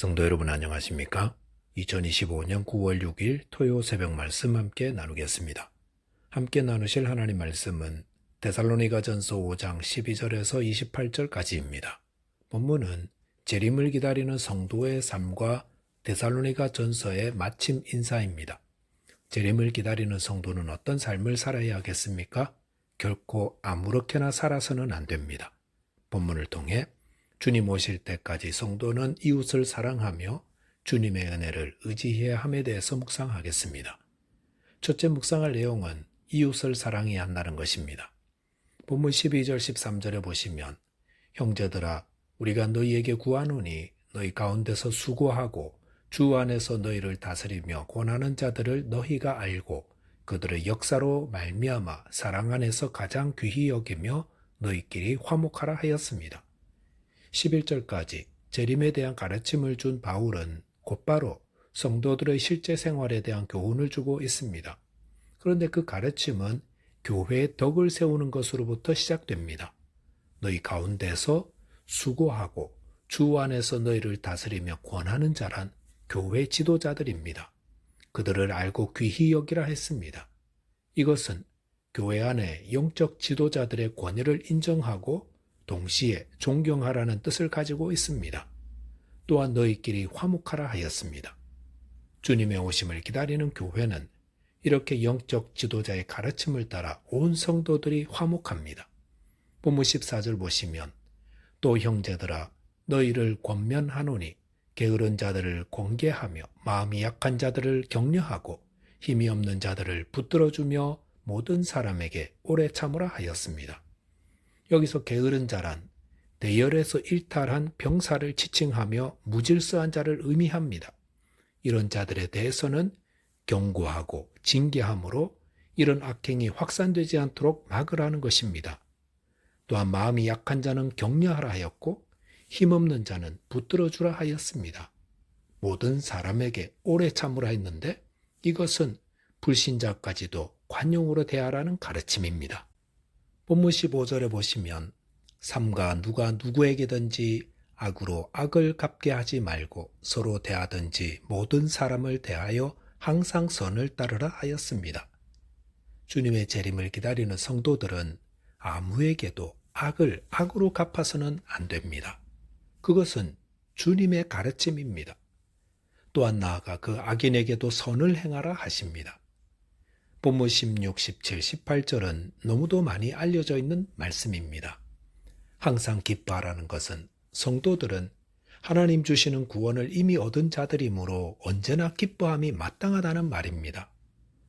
성도 여러분 안녕하십니까? 2025년 9월 6일 토요 새벽 말씀 함께 나누겠습니다. 함께 나누실 하나님 말씀은 데살로니가전서 5장 12절에서 28절까지입니다. 본문은 재림을 기다리는 성도의 삶과 데살로니가전서의 마침 인사입니다. 재림을 기다리는 성도는 어떤 삶을 살아야 하겠습니까? 결코 아무렇게나 살아서는 안 됩니다. 본문을 통해 주님 오실 때까지 성도는 이웃을 사랑하며 주님의 은혜를 의지해야 함에 대해서 묵상하겠습니다. 첫째 묵상할 내용은 이웃을 사랑해야 한다는 것입니다. 본문 12절 13절에 보시면 형제들아 우리가 너희에게 구하노니 너희 가운데서 수고하고 주 안에서 너희를 다스리며 권하는 자들을 너희가 알고 그들의 역사로 말미암아 사랑 안에서 가장 귀히 여기며 너희끼리 화목하라 하였습니다. 11절까지 재림에 대한 가르침을 준 바울은 곧바로 성도들의 실제 생활에 대한 교훈을 주고 있습니다. 그런데 그 가르침은 교회의 덕을 세우는 것으로부터 시작됩니다. 너희 가운데서 수고하고 주 안에서 너희를 다스리며 권하는 자란 교회 지도자들입니다. 그들을 알고 귀히 여기라 했습니다. 이것은 교회 안에 영적 지도자들의 권위를 인정하고 동시에 존경하라는 뜻을 가지고 있습니다. 또한 너희끼리 화목하라 하였습니다. 주님의 오심을 기다리는 교회는 이렇게 영적 지도자의 가르침을 따라 온 성도들이 화목합니다. 본문 14절 보시면 또 형제들아 너희를 권면하노니 게으른 자들을 공개하며 마음이 약한 자들을 격려하고 힘이 없는 자들을 붙들어주며 모든 사람에게 오래 참으라 하였습니다. 여기서 게으른 자란 대열에서 일탈한 병사를 지칭하며 무질서한 자를 의미합니다. 이런 자들에 대해서는 경고하고 징계함으로 이런 악행이 확산되지 않도록 막으라는 것입니다. 또한 마음이 약한 자는 격려하라 하였고 힘없는 자는 붙들어주라 하였습니다. 모든 사람에게 오래 참으라 했는데 이것은 불신자까지도 관용으로 대하라는 가르침입니다. 본문 15절에 보시면 삼가 누가 누구에게든지 악으로 악을 갚게 하지 말고 서로 대하든지 모든 사람을 대하여 항상 선을 따르라 하였습니다. 주님의 재림을 기다리는 성도들은 아무에게도 악을 악으로 갚아서는 안 됩니다. 그것은 주님의 가르침입니다. 또한 나아가 그 악인에게도 선을 행하라 하십니다. 본문 16, 17, 18절은 너무도 많이 알려져 있는 말씀입니다. 항상 기뻐하라는 것은 성도들은 하나님 주시는 구원을 이미 얻은 자들이므로 언제나 기뻐함이 마땅하다는 말입니다.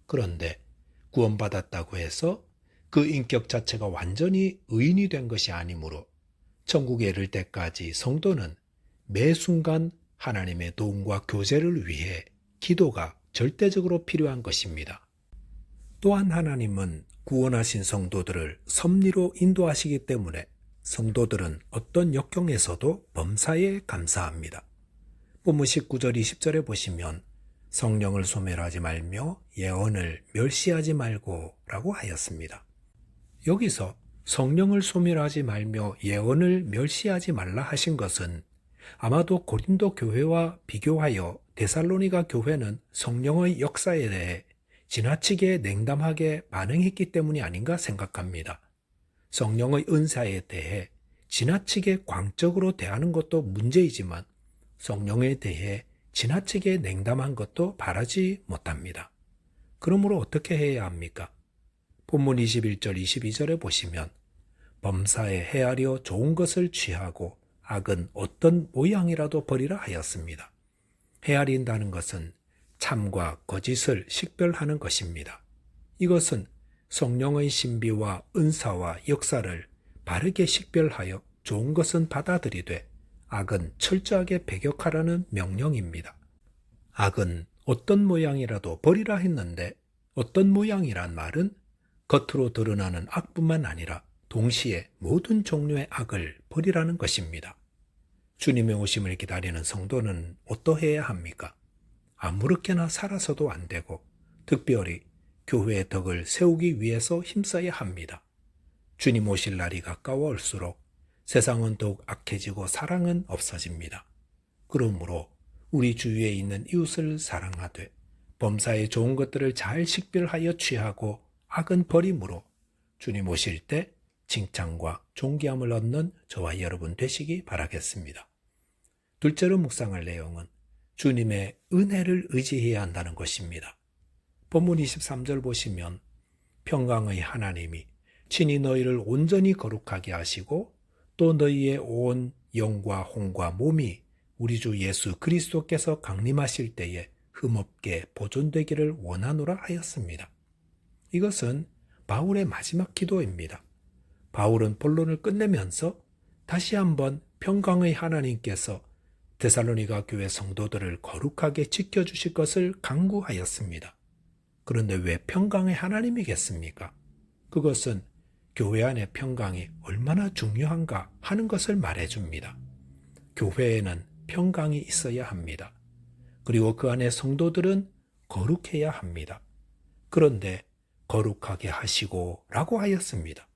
그런데 구원받았다고 해서 그 인격 자체가 완전히 의인이 된 것이 아니므로 천국에 이를 때까지 성도는 매 순간 하나님의 도움과 교제를 위해 기도가 절대적으로 필요한 것입니다. 또한 하나님은 구원하신 성도들을 섭리로 인도하시기 때문에 성도들은 어떤 역경에서도 범사에 감사합니다. 본문 19절 20절에 보시면 성령을 소멸하지 말며 예언을 멸시하지 말고 라고 하였습니다. 여기서 성령을 소멸하지 말며 예언을 멸시하지 말라 하신 것은 아마도 고린도 교회와 비교하여 데살로니가 교회는 성령의 역사에 대해 지나치게 냉담하게 반응했기 때문이 아닌가 생각합니다. 성령의 은사에 대해 지나치게 광적으로 대하는 것도 문제이지만 성령에 대해 지나치게 냉담한 것도 바라지 못합니다. 그러므로 어떻게 해야 합니까? 본문 21절 22절에 보시면 범사에 헤아려 좋은 것을 취하고 악은 어떤 모양이라도 버리라 하였습니다. 헤아린다는 것은 참과 거짓을 식별하는 것입니다. 이것은 성령의 신비와 은사와 역사를 바르게 식별하여 좋은 것은 받아들이되 악은 철저하게 배격하라는 명령입니다. 악은 어떤 모양이라도 버리라 했는데 어떤 모양이란 말은 겉으로 드러나는 악뿐만 아니라 동시에 모든 종류의 악을 버리라는 것입니다. 주님의 오심을 기다리는 성도는 어떠해야 합니까? 아무렇게나 살아서도 안 되고 특별히 교회의 덕을 세우기 위해서 힘써야 합니다. 주님 오실 날이 가까워올수록 세상은 더욱 악해지고 사랑은 없어집니다. 그러므로 우리 주위에 있는 이웃을 사랑하되 범사의 좋은 것들을 잘 식별하여 취하고 악은 버림으로 주님 오실 때 칭찬과 존귀함을 얻는 저와 여러분 되시기 바라겠습니다. 둘째로 묵상할 내용은 주님의 은혜를 의지해야 한다는 것입니다. 본문 23절 보시면 평강의 하나님이 친히 너희를 온전히 거룩하게 하시고 또 너희의 온 영과 혼과 몸이 우리 주 예수 그리스도께서 강림하실 때에 흠없게 보존되기를 원하노라 하였습니다. 이것은 바울의 마지막 기도입니다. 바울은 본론을 끝내면서 다시 한번 평강의 하나님께서 데살로니가 교회 성도들을 거룩하게 지켜주실 것을 간구하였습니다. 그런데 왜 평강의 하나님이겠습니까? 그것은 교회 안의 평강이 얼마나 중요한가 하는 것을 말해줍니다. 교회에는 평강이 있어야 합니다. 그리고 그 안에 성도들은 거룩해야 합니다. 그런데 거룩하게 하시고 라고 하였습니다.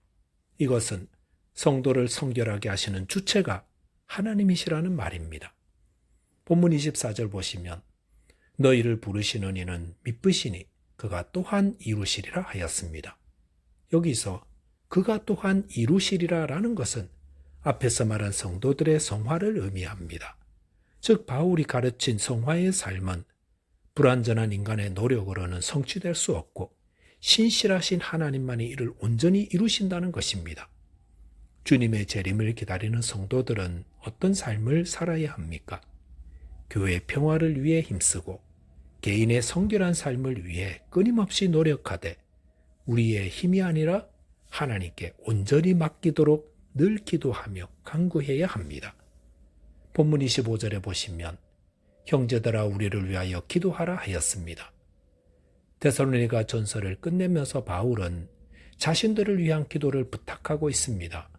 이것은 성도를 성결하게 하시는 주체가 하나님이시라는 말입니다. 본문 24절 보시면 너희를 부르시는 이는 미쁘시니 그가 또한 이루시리라 하였습니다. 여기서 그가 또한 이루시리라 라는 것은 앞에서 말한 성도들의 성화를 의미합니다. 즉 바울이 가르친 성화의 삶은 불완전한 인간의 노력으로는 성취될 수 없고 신실하신 하나님만이 이를 온전히 이루신다는 것입니다. 주님의 재림을 기다리는 성도들은 어떤 삶을 살아야 합니까? 교회의 평화를 위해 힘쓰고 개인의 성결한 삶을 위해 끊임없이 노력하되 우리의 힘이 아니라 하나님께 온전히 맡기도록 늘 기도하며 간구해야 합니다. 본문 25절에 보시면 형제들아 우리를 위하여 기도하라 하였습니다. 데살로니가 전서를 끝내면서 바울은 자신들을 위한 기도를 부탁하고 있습니다.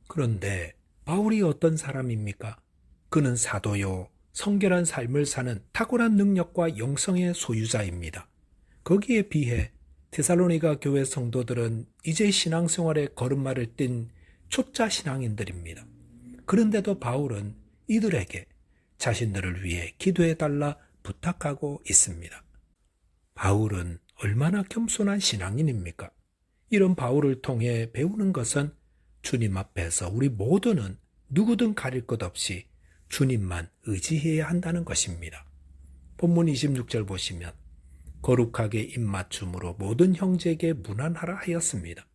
그런데 바울이 어떤 사람입니까? 그는 사도요, 성결한 삶을 사는 탁월한 능력과 영성의 소유자입니다. 거기에 비해 데살로니가 교회 성도들은 이제 신앙생활의 걸음마를 띈 초짜 신앙인들입니다. 그런데도 바울은 이들에게 자신들을 위해 기도해달라 부탁하고 있습니다. 바울은 얼마나 겸손한 신앙인입니까? 이런 바울을 통해 배우는 것은 주님 앞에서 우리 모두는 누구든 가릴 것 없이 주님만 의지해야 한다는 것입니다. 본문 26절 보시면 거룩하게 입맞춤으로 모든 형제에게 문안하라 하였습니다.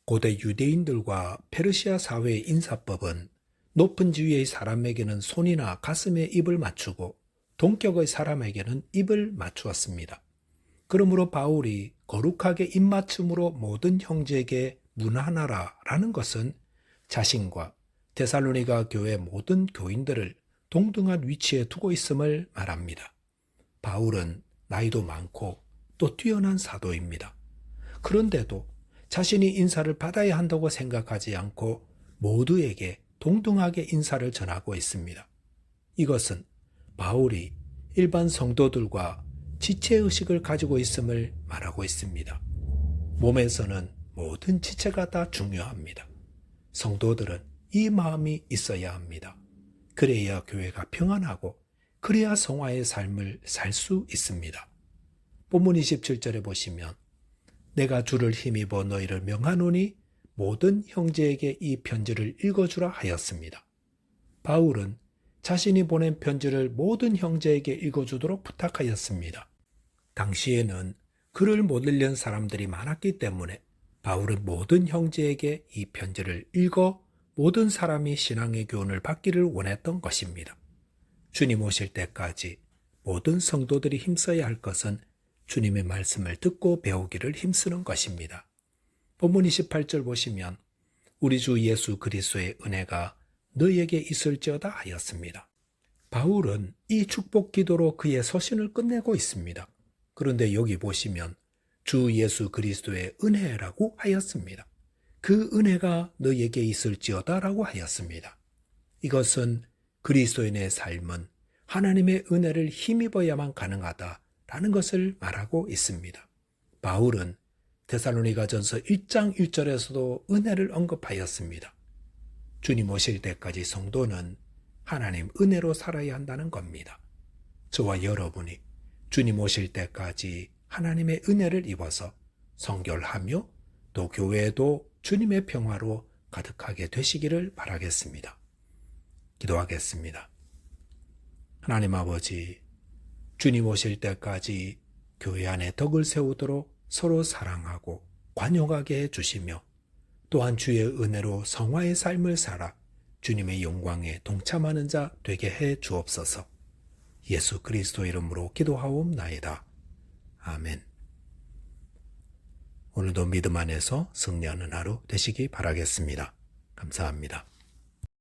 고대 유대인들과 페르시아 사회의 인사법은 높은 지위의 사람에게는 손이나 가슴에 입을 맞추고 동격의 사람에게는 입을 맞추었습니다. 그러므로 바울이 거룩하게 입맞춤으로 모든 형제에게 문안하라 라는 것은 자신과 데살로니가 교회 모든 교인들을 동등한 위치에 두고 있음을 말합니다. 바울은 나이도 많고 또 뛰어난 사도입니다. 그런데도 자신이 인사를 받아야 한다고 생각하지 않고 모두에게 동등하게 인사를 전하고 있습니다. 이것은 바울이 일반 성도들과 지체의식을 가지고 있음을 말하고 있습니다. 몸에서는 모든 지체가 다 중요합니다. 성도들은 이 마음이 있어야 합니다. 그래야 교회가 평안하고 그래야 성화의 삶을 살 수 있습니다. 본문 27절에 보시면 내가 주를 힘입어 너희를 명하노니 모든 형제에게 이 편지를 읽어주라 하였습니다. 바울은 자신이 보낸 편지를 모든 형제에게 읽어주도록 부탁하였습니다. 당시에는 글을 못 읽는 사람들이 많았기 때문에 바울은 모든 형제에게 이 편지를 읽어 모든 사람이 신앙의 교훈을 받기를 원했던 것입니다. 주님 오실 때까지 모든 성도들이 힘써야 할 것은 주님의 말씀을 듣고 배우기를 힘쓰는 것입니다. 본문 28절 보시면 우리 주 예수 그리스도의 은혜가 너희에게 있을지어다 하였습니다. 바울은 이 축복 기도로 그의 서신을 끝내고 있습니다. 그런데 여기 보시면 주 예수 그리스도의 은혜라고 하였습니다. 그 은혜가 너희에게 있을지어다 라고 하였습니다. 이것은 그리스도인의 삶은 하나님의 은혜를 힘입어야만 가능하다라는 것을 말하고 있습니다. 바울은 데살로니가전서 1장 1절에서도 은혜를 언급하였습니다. 주님 오실 때까지 성도는 하나님 은혜로 살아야 한다는 겁니다. 저와 여러분이 주님 오실 때까지 하나님의 은혜를 입어서 성결하며 또 교회도 주님의 평화로 가득하게 되시기를 바라겠습니다. 기도하겠습니다. 하나님 아버지, 주님 오실 때까지 교회 안에 덕을 세우도록 서로 사랑하고 관용하게 해주시며 또한 주의 은혜로 성화의 삶을 살아 주님의 영광에 동참하는 자 되게 해 주옵소서. 예수 그리스도 이름으로 기도하옵나이다. 아멘. 오늘도 믿음 안에서 승리하는 하루 되시기 바라겠습니다. 감사합니다.